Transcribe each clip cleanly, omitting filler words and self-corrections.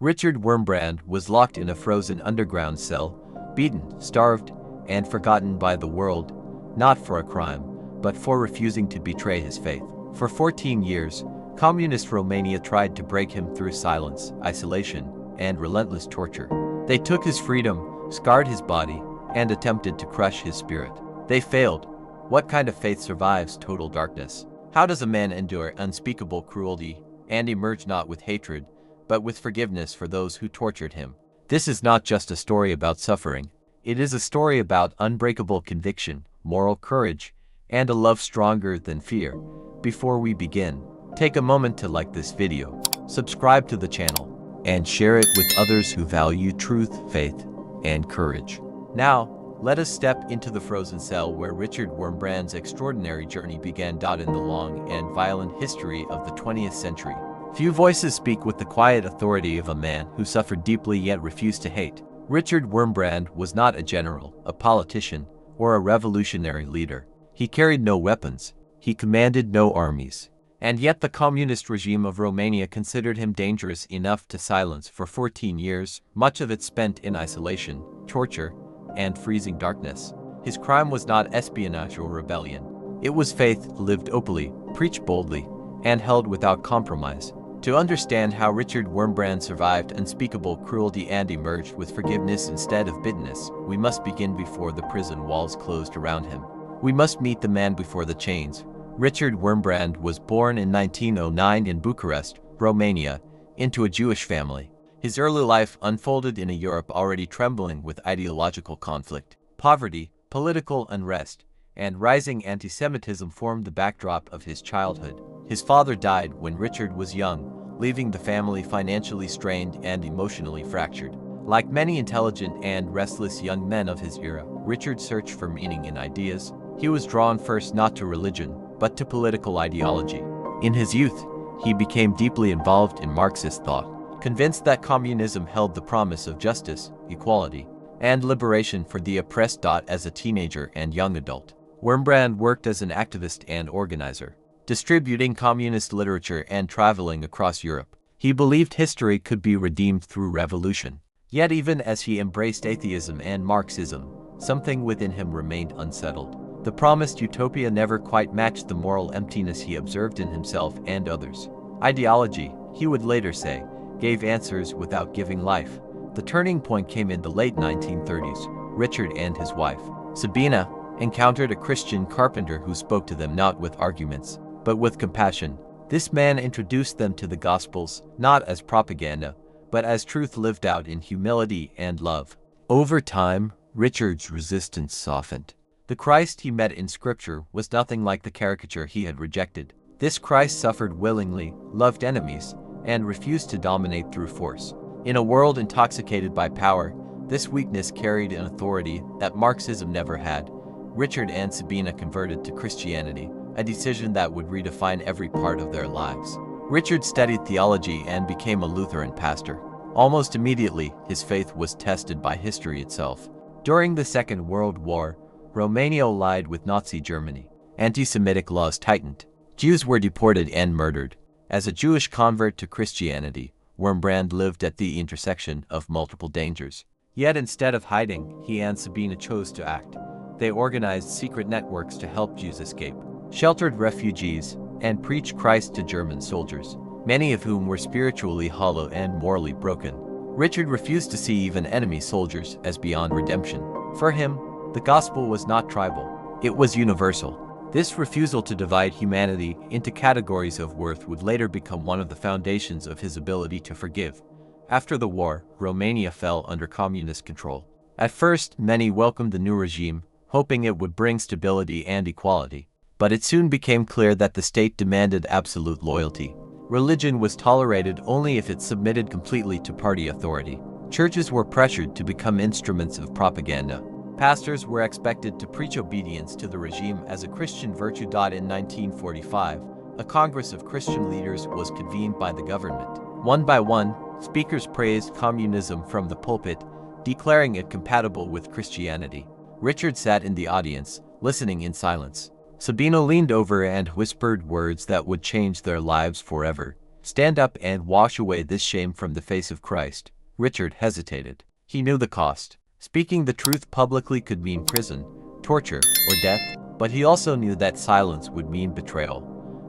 Richard Wurmbrand was locked in a frozen underground cell, beaten, starved, and forgotten by the world, not for a crime, but for refusing to betray his faith. For 14 years, communist Romania tried to break him through silence, isolation, and relentless torture. They took his freedom, scarred his body, and attempted to crush his spirit. They failed. What kind of faith survives total darkness? How does a man endure unspeakable cruelty and emerge not with hatred, but with forgiveness for those who tortured him? This is not just a story about suffering. It is a story about unbreakable conviction, moral courage, and a love stronger than fear. Before we begin, take a moment to like this video, subscribe to the channel, and share it with others who value truth, faith, and courage. Now, let us step into the frozen cell where Richard Wurmbrand's extraordinary journey began. In the long and violent history of the 20th century, few voices speak with the quiet authority of a man who suffered deeply yet refused to hate. Richard Wurmbrand was not a general, a politician, or a revolutionary leader. He carried no weapons. He commanded no armies. And yet the communist regime of Romania considered him dangerous enough to silence for 14 years, much of it spent in isolation, torture, and freezing darkness. His crime was not espionage or rebellion. It was faith lived openly, preached boldly, and held without compromise. To understand how Richard Wurmbrand survived unspeakable cruelty and emerged with forgiveness instead of bitterness, we must begin before the prison walls closed around him. We must meet the man before the chains. Richard Wurmbrand was born in 1909 in Bucharest, Romania, into a Jewish family. His early life unfolded in a Europe already trembling with ideological conflict. Poverty, political unrest, and rising anti-Semitism formed the backdrop of his childhood. His father died when Richard was young, leaving the family financially strained and emotionally fractured. Like many intelligent and restless young men of his era, Richard searched for meaning in ideas. He was drawn first not to religion, but to political ideology. In his youth, he became deeply involved in Marxist thought, convinced that communism held the promise of justice, equality, and liberation for the oppressed. As a teenager and young adult, Wurmbrand worked as an activist and organizer, distributing communist literature and traveling across Europe. He believed history could be redeemed through revolution. Yet even as he embraced atheism and Marxism, something within him remained unsettled. The promised utopia never quite matched the moral emptiness he observed in himself and others. Ideology, he would later say, gave answers without giving life. The turning point came in the late 1930s. Richard and his wife, Sabina, encountered a Christian carpenter who spoke to them not with arguments, but with compassion. This man introduced them to the Gospels, not as propaganda, but as truth lived out in humility and love. Over time, Richard's resistance softened. The Christ he met in Scripture was nothing like the caricature he had rejected. This Christ suffered willingly, loved enemies, and refused to dominate through force. In a world intoxicated by power, this weakness carried an authority that Marxism never had. Richard and Sabina converted to Christianity, a decision that would redefine every part of their lives. Richard studied theology and became a Lutheran pastor. Almost immediately, his faith was tested by history itself. During the Second World War, Romania allied with Nazi Germany. Anti-Semitic laws tightened. Jews were deported and murdered. As a Jewish convert to Christianity, Wurmbrand lived at the intersection of multiple dangers. Yet instead of hiding, he and Sabina chose to act. They organized secret networks to help Jews escape, sheltered refugees, and preached Christ to German soldiers, many of whom were spiritually hollow and morally broken. Richard refused to see even enemy soldiers as beyond redemption. For him, the gospel was not tribal, it was universal. This refusal to divide humanity into categories of worth would later become one of the foundations of his ability to forgive. After the war, Romania fell under communist control. At first, many welcomed the new regime, hoping it would bring stability and equality. But it soon became clear that the state demanded absolute loyalty. Religion was tolerated only if it submitted completely to party authority. Churches were pressured to become instruments of propaganda. Pastors were expected to preach obedience to the regime as a Christian virtue. In 1945, a Congress of Christian leaders was convened by the government. One by one, speakers praised communism from the pulpit, declaring it compatible with Christianity. Richard sat in the audience, listening in silence. Sabina leaned over and whispered words that would change their lives forever. "Stand up and wash away this shame from the face of Christ." Richard hesitated. He knew the cost. Speaking the truth publicly could mean prison, torture, or death, but he also knew that silence would mean betrayal.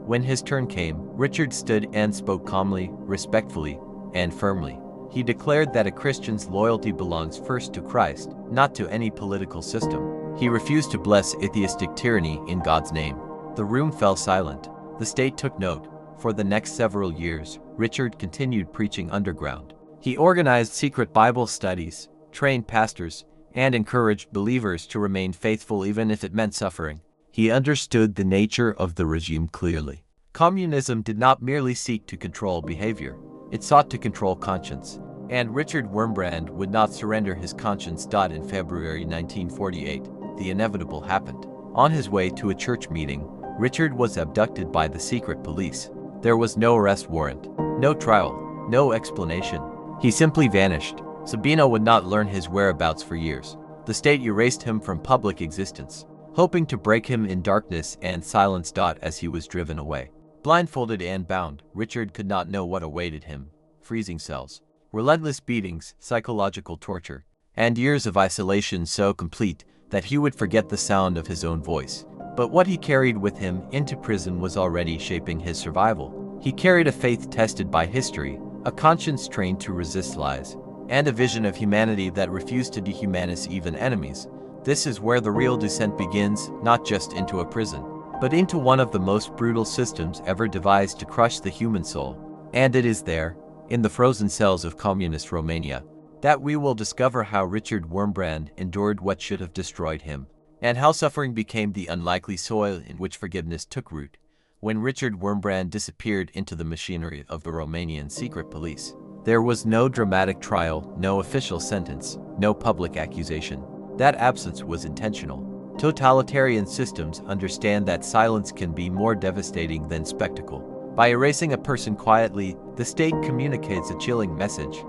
When his turn came, Richard stood and spoke calmly, respectfully, and firmly. He declared that a Christian's loyalty belongs first to Christ, not to any political system. He refused to bless atheistic tyranny in God's name. The room fell silent. The state took note. For the next several years, Richard continued preaching underground. He organized secret Bible studies, trained pastors, and encouraged believers to remain faithful even if it meant suffering. He understood the nature of the regime clearly. Communism did not merely seek to control behavior. It sought to control conscience. And Richard Wurmbrand would not surrender his conscience. In February 1948, the inevitable happened. On his way to a church meeting, Richard was abducted by the secret police. There was no arrest warrant, no trial, no explanation. He simply vanished. Sabino would not learn his whereabouts for years. The state erased him from public existence, hoping to break him in darkness and silence. As he was driven away, blindfolded and bound, Richard could not know what awaited him. Freezing cells, relentless beatings, psychological torture, and years of isolation so complete that he would forget the sound of his own voice. But what he carried with him into prison was already shaping his survival. He carried a faith tested by history, a conscience trained to resist lies, and a vision of humanity that refused to dehumanize even enemies. This is where the real descent begins, not just into a prison, but into one of the most brutal systems ever devised to crush the human soul. And it is there, in the frozen cells of communist Romania, that we will discover how Richard Wurmbrand endured what should have destroyed him, and how suffering became the unlikely soil in which forgiveness took root. When Richard Wurmbrand disappeared into the machinery of the Romanian secret police, there was no dramatic trial, no official sentence, no public accusation. That absence was intentional. Totalitarian systems understand that silence can be more devastating than spectacle. By erasing a person quietly, the state communicates a chilling message.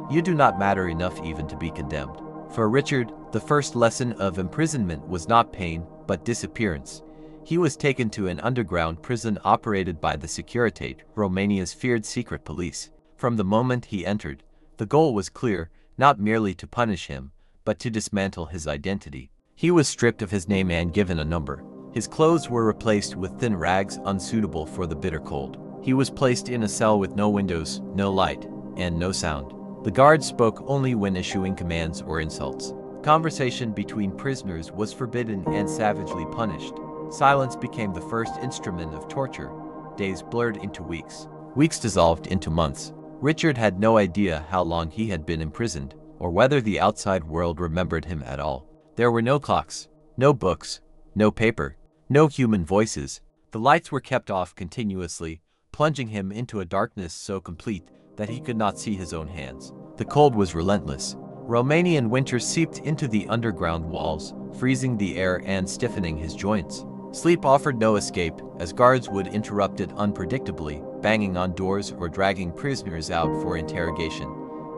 You do not matter enough even to be condemned. For Richard, the first lesson of imprisonment was not pain, but disappearance. He was taken to an underground prison operated by the Securitate, Romania's feared secret police. From the moment he entered, the goal was clear, not merely to punish him, but to dismantle his identity. He was stripped of his name and given a number. His clothes were replaced with thin rags unsuitable for the bitter cold. He was placed in a cell with no windows, no light, and no sound. The guards spoke only when issuing commands or insults. Conversation between prisoners was forbidden and savagely punished. Silence became the first instrument of torture. Days blurred into weeks. Weeks dissolved into months. Richard had no idea how long he had been imprisoned, or whether the outside world remembered him at all. There were no clocks, no books, no paper, no human voices. The lights were kept off continuously, plunging him into a darkness so complete that he could not see his own hands. The cold was relentless. Romanian winter seeped into the underground walls, freezing the air and stiffening his joints. Sleep offered no escape, as guards would interrupt it unpredictably, banging on doors or dragging prisoners out for interrogation.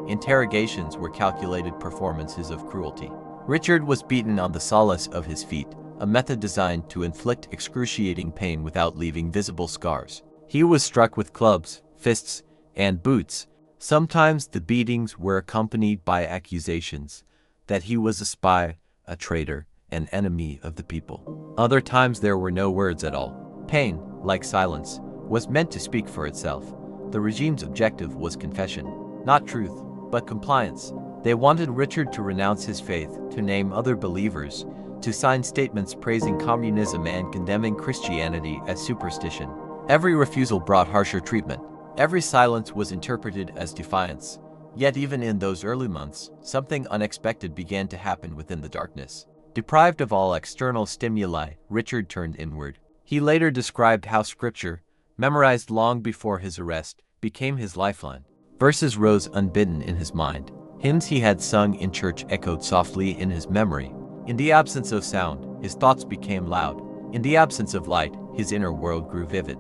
Interrogations were calculated performances of cruelty. Richard was beaten on the solace of his feet, a method designed to inflict excruciating pain without leaving visible scars. He was struck with clubs, fists, and boots. Sometimes the beatings were accompanied by accusations that he was a spy, a traitor, an enemy of the people. Other times there were no words at all. Pain, like silence, was meant to speak for itself. The regime's objective was confession, not truth, but compliance. They wanted Richard to renounce his faith, to name other believers, to sign statements praising communism and condemning Christianity as superstition. Every refusal brought harsher treatment. Every silence was interpreted as defiance. Yet even in those early months, something unexpected began to happen within the darkness. Deprived of all external stimuli, Richard turned inward. He later described how scripture, memorized long before his arrest, became his lifeline. Verses rose unbidden in his mind. Hymns he had sung in church echoed softly in his memory. In the absence of sound, his thoughts became loud. In the absence of light, his inner world grew vivid.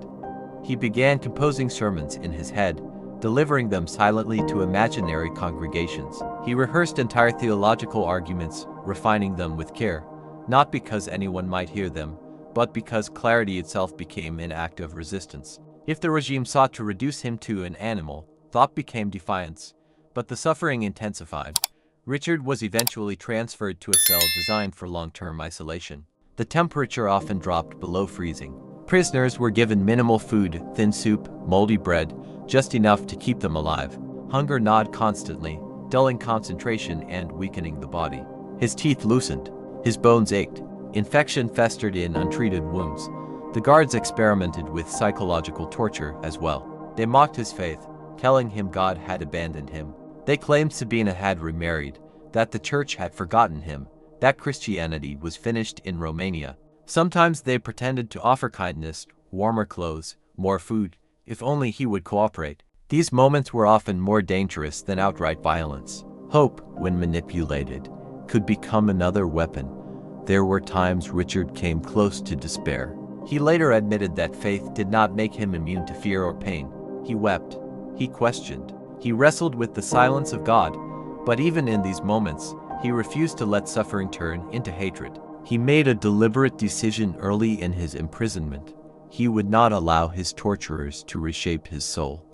He began composing sermons in his head, delivering them silently to imaginary congregations. He rehearsed entire theological arguments, refining them with care, not because anyone might hear them, but because clarity itself became an act of resistance. If the regime sought to reduce him to an animal, thought became defiance. But the suffering intensified. Richard was eventually transferred to a cell designed for long-term isolation. The temperature often dropped below freezing. Prisoners were given minimal food, thin soup, moldy bread, just enough to keep them alive. Hunger gnawed constantly, dulling concentration and weakening the body. His teeth loosened. His bones ached. Infection festered in untreated wounds. The guards experimented with psychological torture as well. They mocked his faith, telling him God had abandoned him. They claimed Sabina had remarried, that the church had forgotten him, that Christianity was finished in Romania. Sometimes they pretended to offer kindness, warmer clothes, more food, if only he would cooperate. These moments were often more dangerous than outright violence. Hope, when manipulated, could become another weapon. There were times Richard came close to despair. He later admitted that faith did not make him immune to fear or pain. He wept. He questioned. He wrestled with the silence of God. But even in these moments, he refused to let suffering turn into hatred. He made a deliberate decision early in his imprisonment. He would not allow his torturers to reshape his soul.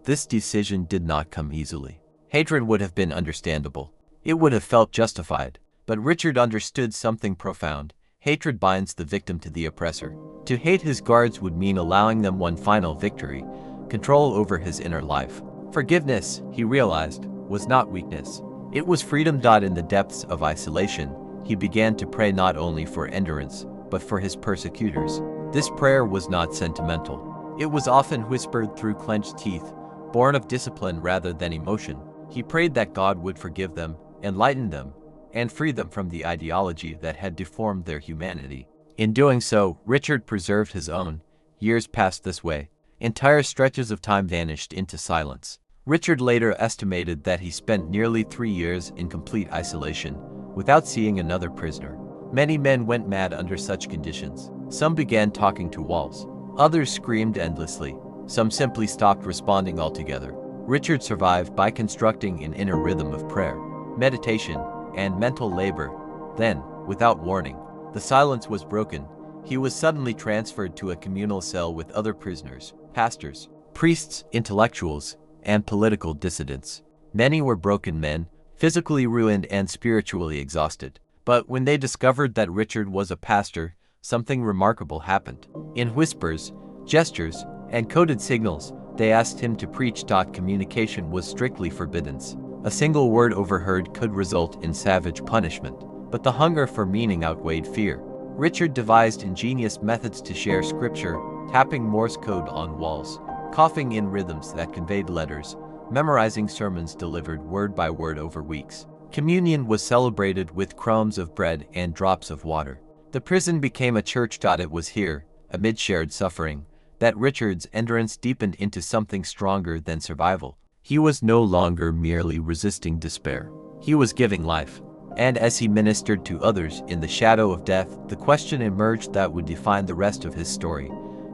This decision did not come easily. Hatred would have been understandable. It would have felt justified. But Richard understood something profound. Hatred binds the victim to the oppressor. To hate his guards would mean allowing them one final victory, control over his inner life. Forgiveness, he realized, was not weakness. It was freedom. In the depths of isolation, he began to pray not only for endurance, but for his persecutors. This prayer was not sentimental. It was often whispered through clenched teeth, born of discipline rather than emotion. He prayed that God would forgive them, enlighten them, and free them from the ideology that had deformed their humanity. In doing so, Richard preserved his own. Years passed this way. Entire stretches of time vanished into silence. Richard later estimated that he spent nearly 3 years in complete isolation, without seeing another prisoner. Many men went mad under such conditions. Some began talking to walls. Others screamed endlessly. Some simply stopped responding altogether. Richard survived by constructing an inner rhythm of prayer, meditation, and mental labor. Then, without warning, the silence was broken. He was suddenly transferred to a communal cell with other prisoners, pastors, priests, intellectuals, and political dissidents. Many were broken men, physically ruined and spiritually exhausted. But when they discovered that Richard was a pastor, something remarkable happened. In whispers, gestures, and coded signals, they asked him to preach. Communication was strictly forbidden. A single word overheard could result in savage punishment. But the hunger for meaning outweighed fear. Richard devised ingenious methods to share scripture, tapping Morse code on walls, coughing in rhythms that conveyed letters, memorizing sermons delivered word by word over weeks. Communion was celebrated with crumbs of bread and drops of water. The prison became a church. It was here, amid shared suffering, that Richard's endurance deepened into something stronger than survival. He was no longer merely resisting despair. He was giving life. And as he ministered to others in the shadow of death, the question emerged that would define the rest of his story.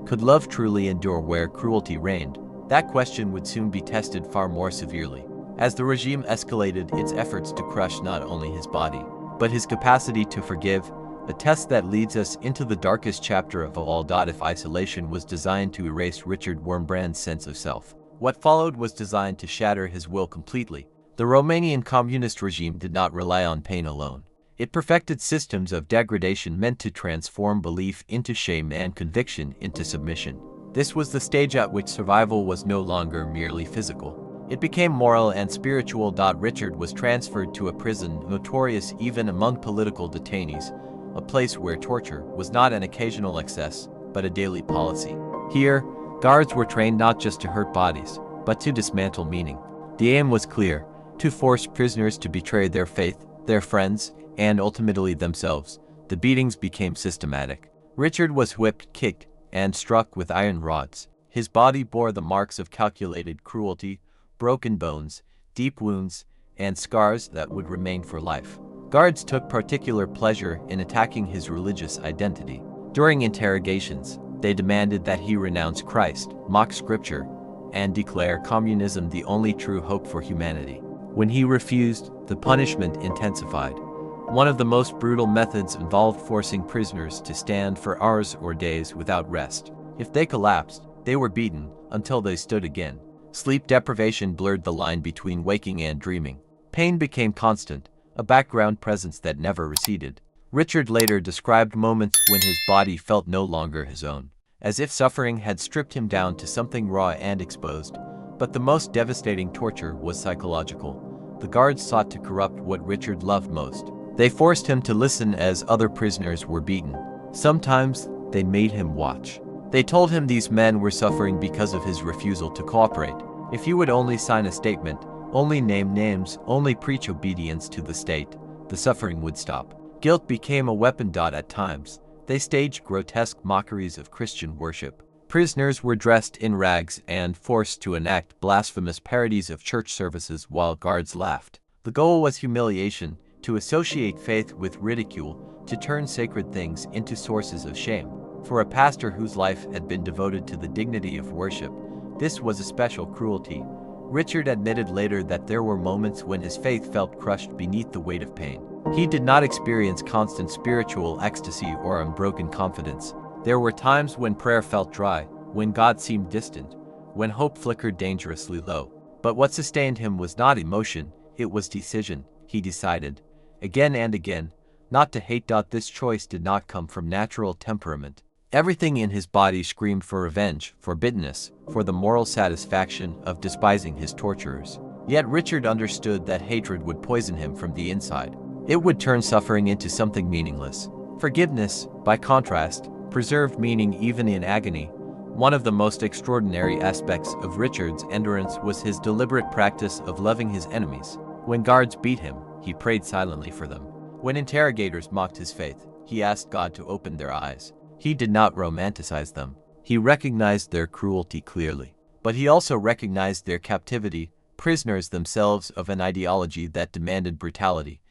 Could love truly endure where cruelty reigned? That question would soon be tested far more severely, as the regime escalated its efforts to crush not only his body, but his capacity to forgive, a test that leads us into the darkest chapter of all. If isolation was designed to erase Richard Wurmbrand's sense of self, what followed was designed to shatter his will completely. The Romanian communist regime did not rely on pain alone. It perfected systems of degradation meant to transform belief into shame and conviction into submission. This was the stage at which survival was no longer merely physical. It became moral and spiritual. Richard was transferred to a prison notorious even among political detainees, a place where torture was not an occasional excess, but a daily policy. Here, guards were trained not just to hurt bodies, but to dismantle meaning. The aim was clear: to force prisoners to betray their faith, their friends, and ultimately themselves. The beatings became systematic. Richard was whipped, kicked, and struck with iron rods. His body bore the marks of calculated cruelty, broken bones, deep wounds, and scars that would remain for life. Guards took particular pleasure in attacking his religious identity. During interrogations, they demanded that he renounce Christ, mock scripture, and declare communism the only true hope for humanity. When he refused, the punishment intensified. One of the most brutal methods involved forcing prisoners to stand for hours or days without rest. If they collapsed, they were beaten, until they stood again. Sleep deprivation blurred the line between waking and dreaming. Pain became constant, a background presence that never receded. Richard later described moments when his body felt no longer his own, as if suffering had stripped him down to something raw and exposed. But the most devastating torture was psychological. The guards sought to corrupt what Richard loved most. They forced him to listen as other prisoners were beaten. Sometimes, they made him watch. They told him these men were suffering because of his refusal to cooperate. If you would only sign a statement, only name names, only preach obedience to the state, the suffering would stop. Guilt became a weapon. At times, they staged grotesque mockeries of Christian worship. Prisoners were dressed in rags and forced to enact blasphemous parodies of church services while guards laughed. The goal was humiliation, to associate faith with ridicule, to turn sacred things into sources of shame. For a pastor whose life had been devoted to the dignity of worship, this was a special cruelty. Richard admitted later that there were moments when his faith felt crushed beneath the weight of pain. He did not experience constant spiritual ecstasy or unbroken confidence. There were times when prayer felt dry, when God seemed distant, when hope flickered dangerously low. But what sustained him was not emotion, it was decision. He decided, again and again, not to hate. This choice did not come from natural temperament. Everything in his body screamed for revenge, for bitterness, for the moral satisfaction of despising his torturers. Yet Richard understood that hatred would poison him from the inside. It would turn suffering into something meaningless. Forgiveness, by contrast, preserved meaning even in agony. One of the most extraordinary aspects of Richard's endurance was his deliberate practice of loving his enemies. When guards beat him, he prayed silently for them. When interrogators mocked his faith, he asked God to open their eyes. He did not romanticize them. He recognized their cruelty clearly. But he also recognized their captivity, prisoners themselves of an ideology that demanded brutality.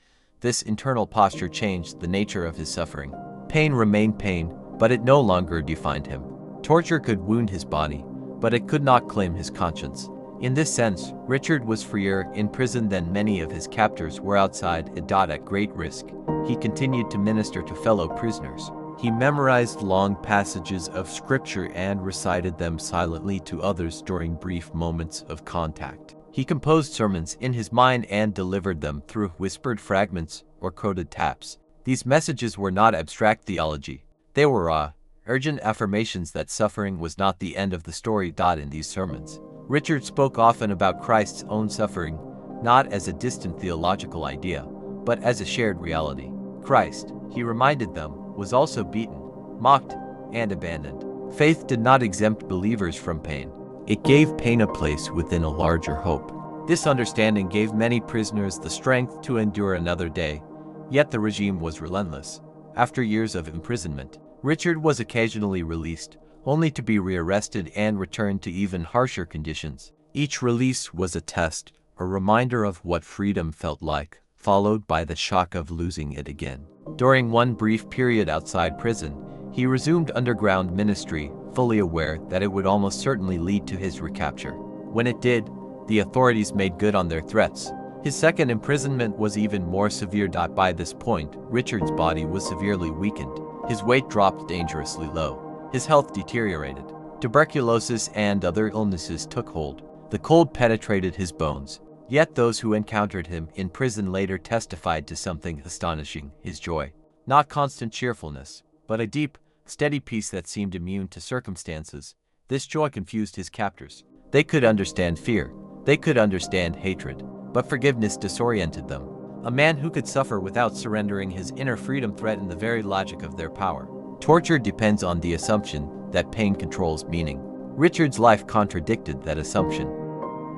This internal posture changed the nature of his suffering. Pain remained pain, but it no longer defined him. Torture could wound his body, but it could not claim his conscience. In this sense, Richard was freer in prison than many of his captors were outside. At great risk, he continued to minister to fellow prisoners. He memorized long passages of scripture and recited them silently to others during brief moments of contact. He composed sermons in his mind and delivered them through whispered fragments or coded taps. These messages were not abstract theology. They were raw, urgent affirmations that suffering was not the end of the story. In these sermons, Richard spoke often about Christ's own suffering, not as a distant theological idea, but as a shared reality. Christ, he reminded them, was also beaten, mocked, and abandoned. Faith did not exempt believers from pain. It gave pain a place within a larger hope. This understanding gave many prisoners the strength to endure another day, yet the regime was relentless. After years of imprisonment, Richard was occasionally released, only to be rearrested and returned to even harsher conditions. Each release was a test, a reminder of what freedom felt like, followed by the shock of losing it again. During one brief period outside prison, he resumed underground ministry, fully aware that it would almost certainly lead to his recapture. When it did, the authorities made good on their threats. His second imprisonment was even more severe. By this point, Richard's body was severely weakened. His weight dropped dangerously low. His health deteriorated. Tuberculosis and other illnesses took hold. The cold penetrated his bones. Yet those who encountered him in prison later testified to something astonishing: his joy. Not constant cheerfulness, but a deep, steady peace that seemed immune to circumstances. This joy confused his captors. They could understand fear. They could understand hatred. But forgiveness disoriented them. A man who could suffer without surrendering his inner freedom threatened the very logic of their power. Torture depends on the assumption that pain controls meaning. Richard's life contradicted that assumption.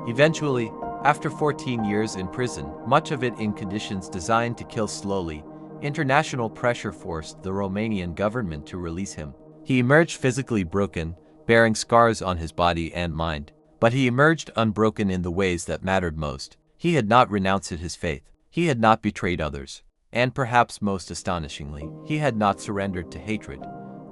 Eventually, after 14 years in prison, much of it in conditions designed to kill slowly, international pressure forced the Romanian government to release him. He emerged physically broken, bearing scars on his body and mind. But he emerged unbroken in the ways that mattered most. He had not renounced his faith. He had not betrayed others. And perhaps most astonishingly, he had not surrendered to hatred.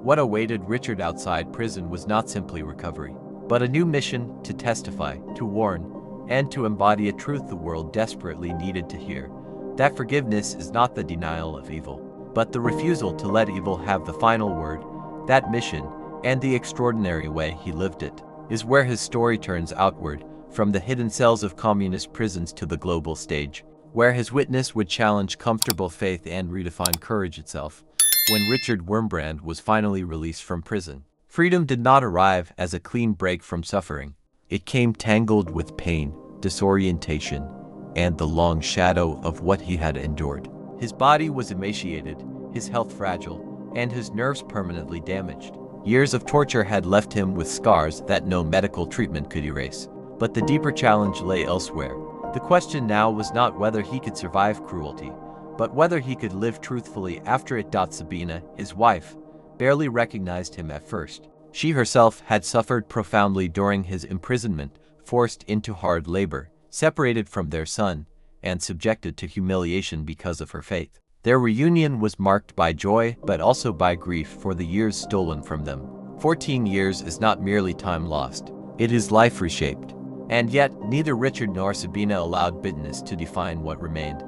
What awaited Richard outside prison was not simply recovery, but a new mission: to testify, to warn, and to embody a truth the world desperately needed to hear: that forgiveness is not the denial of evil, but the refusal to let evil have the final word. That mission, and the extraordinary way he lived it, is where his story turns outward, from the hidden cells of communist prisons to the global stage, where his witness would challenge comfortable faith and redefine courage itself. When Richard Wurmbrand was finally released from prison, freedom did not arrive as a clean break from suffering. It came tangled with pain, disorientation, and the long shadow of what he had endured. His body was emaciated, his health fragile, and his nerves permanently damaged. Years of torture had left him with scars that no medical treatment could erase. But the deeper challenge lay elsewhere. The question now was not whether he could survive cruelty, but whether he could live truthfully after it. Sabina, his wife, barely recognized him at first. She herself had suffered profoundly during his imprisonment, forced into hard labor, separated from their son, and subjected to humiliation because of her faith. Their reunion was marked by joy, but also by grief for the years stolen from them. 14 years is not merely time lost, it is life reshaped. And yet, neither Richard nor Sabina allowed bitterness to define what remained.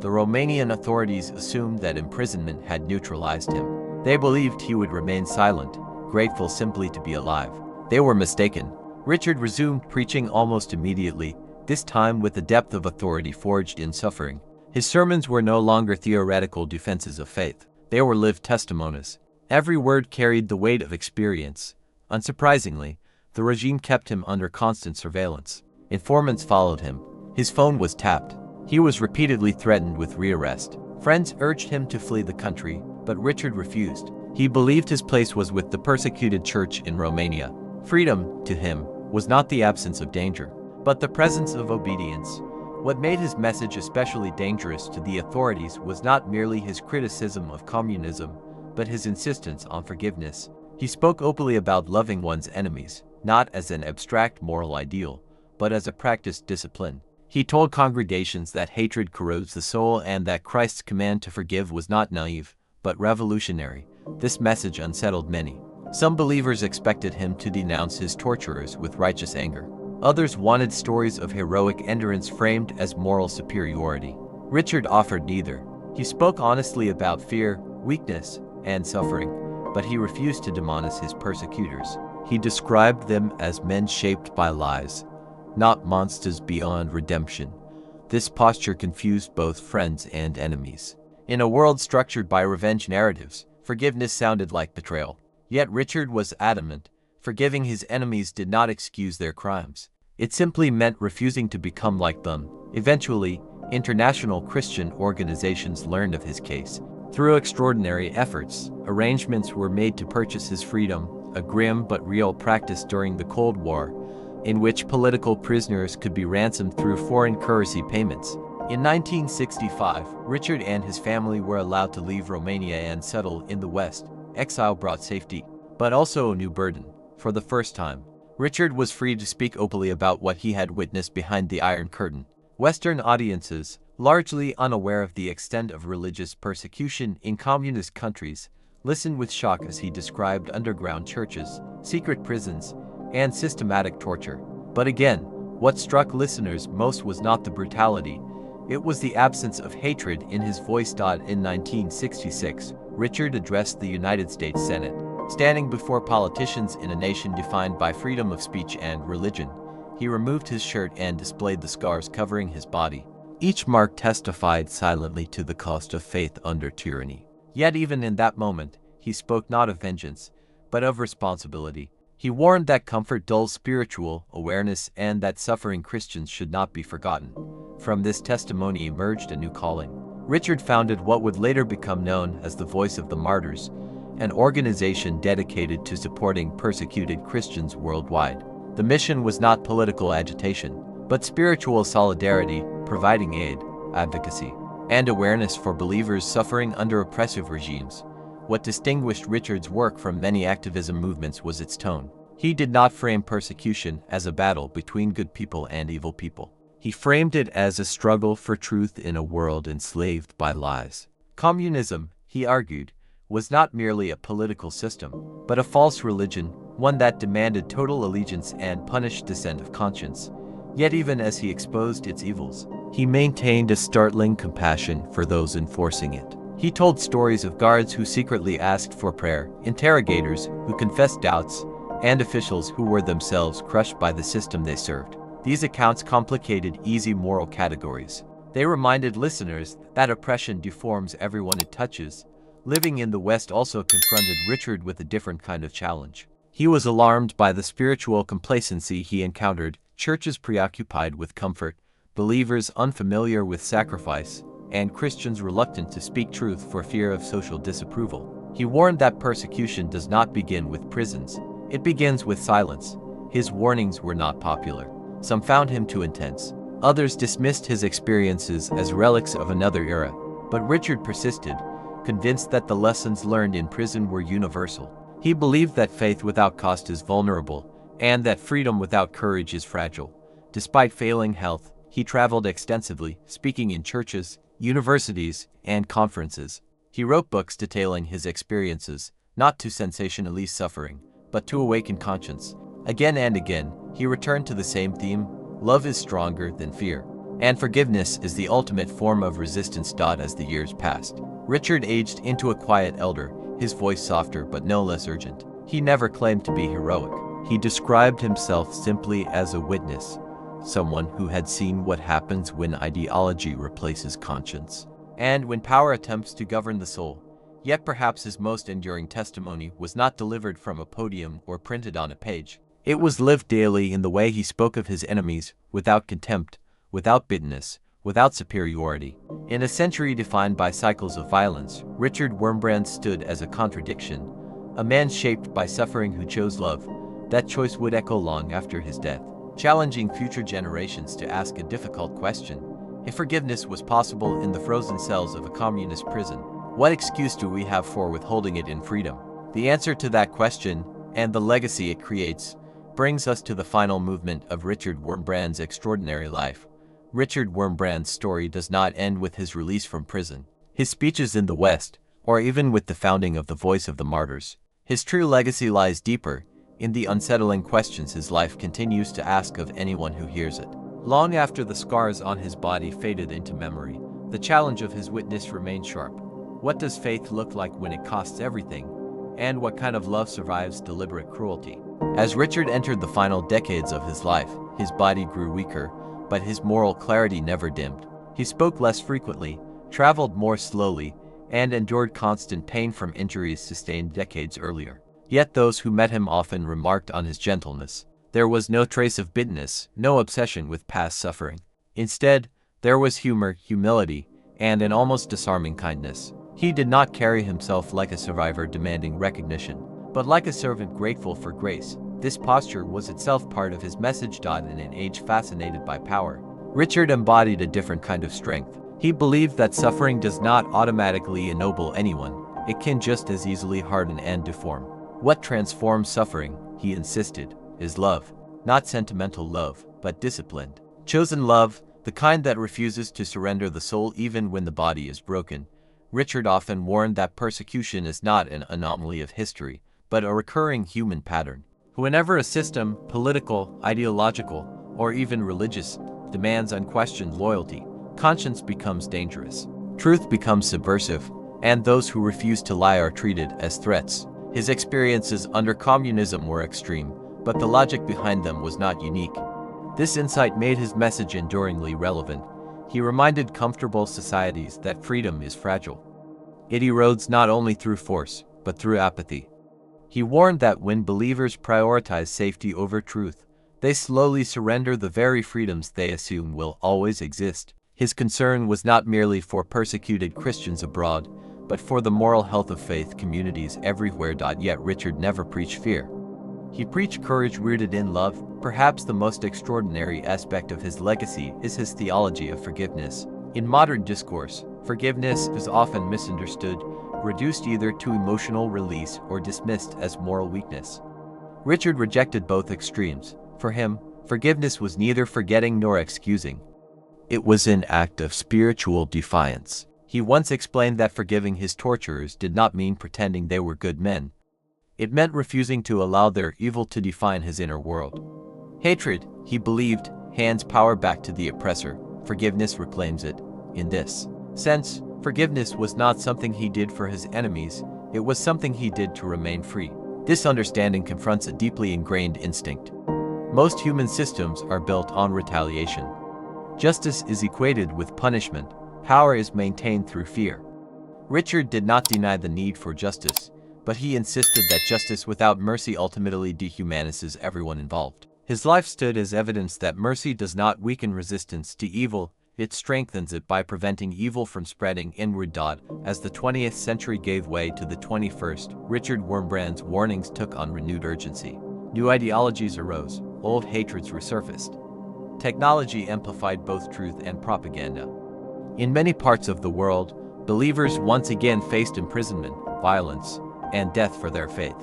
The Romanian authorities assumed that imprisonment had neutralized him. They believed he would remain silent, grateful simply to be alive. They were mistaken. Richard resumed preaching almost immediately, this time with the depth of authority forged in suffering. His sermons were no longer theoretical defenses of faith. They were lived testimonies. Every word carried the weight of experience. Unsurprisingly, the regime kept him under constant surveillance. Informants followed him. His phone was tapped. He was repeatedly threatened with rearrest. Friends urged him to flee the country, but Richard refused. He believed his place was with the persecuted church in Romania. Freedom, to him, was not the absence of danger, but the presence of obedience. What made his message especially dangerous to the authorities was not merely his criticism of communism, but his insistence on forgiveness. He spoke openly about loving one's enemies, not as an abstract moral ideal, but as a practiced discipline. He told congregations that hatred corrodes the soul and that Christ's command to forgive was not naive, but revolutionary. This message unsettled many. Some believers expected him to denounce his torturers with righteous anger. Others wanted stories of heroic endurance framed as moral superiority. Richard offered neither. He spoke honestly about fear, weakness, and suffering, but he refused to demonize his persecutors. He described them as men shaped by lies, not monsters beyond redemption. This posture confused both friends and enemies. In a world structured by revenge narratives, forgiveness sounded like betrayal. Yet Richard was adamant. Forgiving his enemies did not excuse their crimes. It simply meant refusing to become like them. Eventually, international Christian organizations learned of his case. Through extraordinary efforts, arrangements were made to purchase his freedom, a grim but real practice during the Cold War, in which political prisoners could be ransomed through foreign currency payments. In 1965, Richard and his family were allowed to leave Romania and settle in the West. Exile brought safety, but also a new burden. For the first time, Richard was free to speak openly about what he had witnessed behind the Iron Curtain. Western audiences, largely unaware of the extent of religious persecution in communist countries, listened with shock as he described underground churches, secret prisons, and systematic torture. But again, what struck listeners most was not the brutality, it was the absence of hatred in his voice. In 1966, Richard addressed the United States Senate. Standing before politicians in a nation defined by freedom of speech and religion, he removed his shirt and displayed the scars covering his body. Each mark testified silently to the cost of faith under tyranny. Yet even in that moment, he spoke not of vengeance, but of responsibility. He warned that comfort dulls spiritual awareness and that suffering Christians should not be forgotten. From this testimony emerged a new calling. Richard founded what would later become known as the Voice of the Martyrs, an organization dedicated to supporting persecuted Christians worldwide. The mission was not political agitation, but spiritual solidarity, providing aid, advocacy, and awareness for believers suffering under oppressive regimes. What distinguished Richard's work from many activism movements was its tone. He did not frame persecution as a battle between good people and evil people. He framed it as a struggle for truth in a world enslaved by lies. Communism, he argued, was not merely a political system, but a false religion, one that demanded total allegiance and punished dissent of conscience. Yet even as he exposed its evils, he maintained a startling compassion for those enforcing it. He told stories of guards who secretly asked for prayer, interrogators who confessed doubts, and officials who were themselves crushed by the system they served. These accounts complicated easy moral categories. They reminded listeners that oppression deforms everyone it touches. Living in the West also confronted Richard with a different kind of challenge. He was alarmed by the spiritual complacency he encountered, churches preoccupied with comfort, believers unfamiliar with sacrifice, and Christians reluctant to speak truth for fear of social disapproval. He warned that persecution does not begin with prisons. It begins with silence. His warnings were not popular. Some found him too intense. Others dismissed his experiences as relics of another era. But Richard persisted, convinced that the lessons learned in prison were universal. He believed that faith without cost is vulnerable, and that freedom without courage is fragile. Despite failing health, he traveled extensively, speaking in churches, universities, and conferences. He wrote books detailing his experiences, not to sensationalize suffering, but to awaken conscience. Again and again, he returned to the same theme: love is stronger than fear, and forgiveness is the ultimate form of resistance. As the years passed, Richard aged into a quiet elder, his voice softer but no less urgent. He never claimed to be heroic. He described himself simply as a witness, someone who had seen what happens when ideology replaces conscience, and when power attempts to govern the soul. Yet perhaps his most enduring testimony was not delivered from a podium or printed on a page. It was lived daily in the way he spoke of his enemies, without contempt, without bitterness, without superiority. In a century defined by cycles of violence, Richard Wurmbrand stood as a contradiction, a man shaped by suffering who chose love. That choice would echo long after his death, challenging future generations to ask a difficult question: if forgiveness was possible in the frozen cells of a communist prison, what excuse do we have for withholding it in freedom? The answer to that question, and the legacy it creates, brings us to the final movement of Richard Wurmbrand's extraordinary life. Richard Wurmbrand's story does not end with his release from prison, his speeches in the West, or even with the founding of the Voice of the Martyrs. His true legacy lies deeper, in the unsettling questions his life continues to ask of anyone who hears it. Long after the scars on his body faded into memory, the challenge of his witness remained sharp. What does faith look like when it costs everything? And what kind of love survives deliberate cruelty? As Richard entered the final decades of his life, his body grew weaker, but his moral clarity never dimmed. He spoke less frequently, traveled more slowly, and endured constant pain from injuries sustained decades earlier. Yet those who met him often remarked on his gentleness. There was no trace of bitterness, no obsession with past suffering. Instead, there was humor, humility, and an almost disarming kindness. He did not carry himself like a survivor demanding recognition, but like a servant grateful for grace. This posture was itself part of his message. In an age fascinated by power, Richard embodied a different kind of strength. He believed that suffering does not automatically ennoble anyone. It can just as easily harden and deform. What transforms suffering, he insisted, is love. Not sentimental love, but disciplined, chosen love, the kind that refuses to surrender the soul even when the body is broken. Richard often warned that persecution is not an anomaly of history, but a recurring human pattern. Whenever a system, political, ideological, or even religious, demands unquestioned loyalty, conscience becomes dangerous. Truth becomes subversive, and those who refuse to lie are treated as threats. His experiences under communism were extreme, but the logic behind them was not unique. This insight made his message enduringly relevant. He reminded comfortable societies that freedom is fragile. It erodes not only through force, but through apathy. He warned that when believers prioritize safety over truth, they slowly surrender the very freedoms they assume will always exist. His concern was not merely for persecuted Christians abroad, but for the moral health of faith communities everywhere. Yet Richard never preached fear. He preached courage rooted in love. Perhaps the most extraordinary aspect of his legacy is his theology of forgiveness. In modern discourse, forgiveness is often misunderstood, reduced either to emotional release or dismissed as moral weakness. Richard rejected both extremes. For him, forgiveness was neither forgetting nor excusing. It was an act of spiritual defiance. He once explained that forgiving his torturers did not mean pretending they were good men. It meant refusing to allow their evil to define his inner world. Hatred, he believed, hands power back to the oppressor. Forgiveness reclaims it. In this sense, forgiveness was not something he did for his enemies, it was something he did to remain free. This understanding confronts a deeply ingrained instinct. Most human systems are built on retaliation. Justice is equated with punishment. Power is maintained through fear. Richard did not deny the need for justice, but he insisted that justice without mercy ultimately dehumanizes everyone involved. His life stood as evidence that mercy does not weaken resistance to evil, it strengthens it by preventing evil from spreading inward. As the 20th century gave way to the 21st, Richard Wurmbrand's warnings took on renewed urgency. New ideologies arose, old hatreds resurfaced. Technology amplified both truth and propaganda. In many parts of the world, believers once again faced imprisonment, violence, and death for their faith.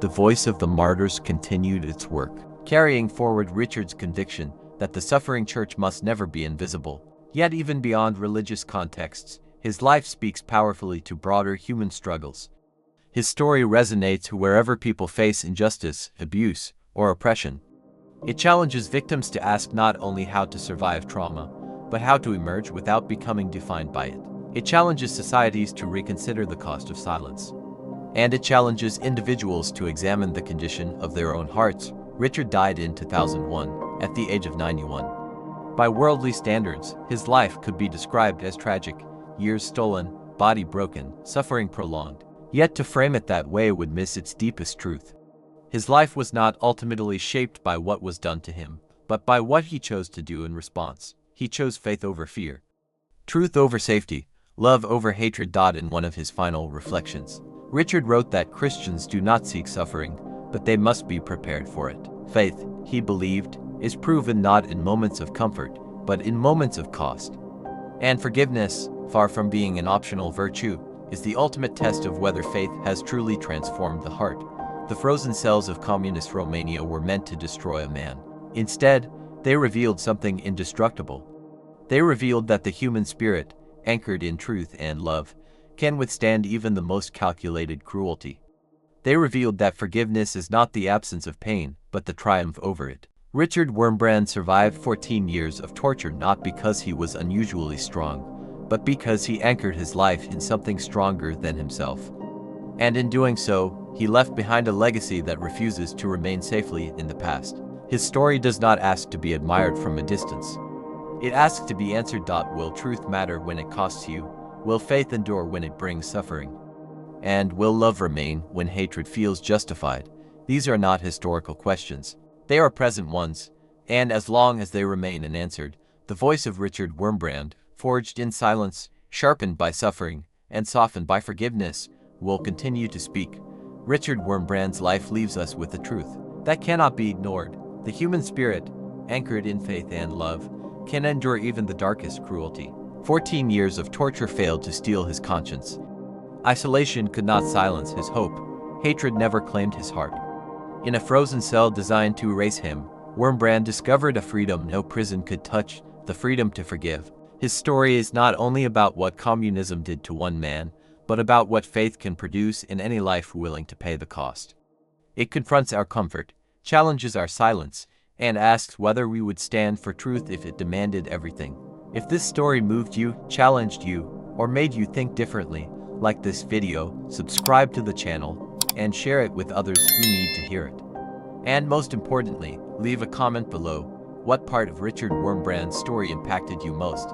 The voice of the martyrs continued its work, carrying forward Richard's conviction that the suffering church must never be invisible. Yet even beyond religious contexts, his life speaks powerfully to broader human struggles. His story resonates wherever people face injustice, abuse, or oppression. It challenges victims to ask not only how to survive trauma, but how to emerge without becoming defined by it. It challenges societies to reconsider the cost of silence. And it challenges individuals to examine the condition of their own hearts. Richard died in 2001, at the age of 91. By worldly standards, his life could be described as tragic: years stolen, body broken, suffering prolonged. Yet to frame it that way would miss its deepest truth. His life was not ultimately shaped by what was done to him, but by what he chose to do in response. He chose faith over fear, truth over safety, love over hatred. In one of his final reflections, Richard wrote that Christians do not seek suffering, but they must be prepared for it. Faith, he believed, is proven not in moments of comfort, but in moments of cost. And forgiveness, far from being an optional virtue, is the ultimate test of whether faith has truly transformed the heart. The frozen cells of communist Romania were meant to destroy a man. Instead, they revealed something indestructible. They revealed that the human spirit, anchored in truth and love, can withstand even the most calculated cruelty. They revealed that forgiveness is not the absence of pain, but the triumph over it. Richard Wurmbrand survived 14 years of torture not because he was unusually strong, but because he anchored his life in something stronger than himself. And in doing so, he left behind a legacy that refuses to remain safely in the past. His story does not ask to be admired from a distance. It asks to be answered. Will truth matter when it costs you? Will faith endure when it brings suffering? And will love remain when hatred feels justified? These are not historical questions. They are present ones, and as long as they remain unanswered, the voice of Richard Wurmbrand, forged in silence, sharpened by suffering, and softened by forgiveness, will continue to speak. Richard Wurmbrand's life leaves us with a truth that cannot be ignored. The human spirit, anchored in faith and love, can endure even the darkest cruelty. 14 years of torture failed to steal his conscience. Isolation could not silence his hope. Hatred never claimed his heart. In a frozen cell designed to erase him, Wurmbrand discovered a freedom no prison could touch, the freedom to forgive. His story is not only about what communism did to one man, but about what faith can produce in any life willing to pay the cost. It confronts our comfort, challenges our silence, and asks whether we would stand for truth if it demanded everything. If this story moved you, challenged you, or made you think differently, like this video, subscribe to the channel, and share it with others who need to hear it. And most importantly, leave a comment below. What part of Richard Wurmbrand's story impacted you most?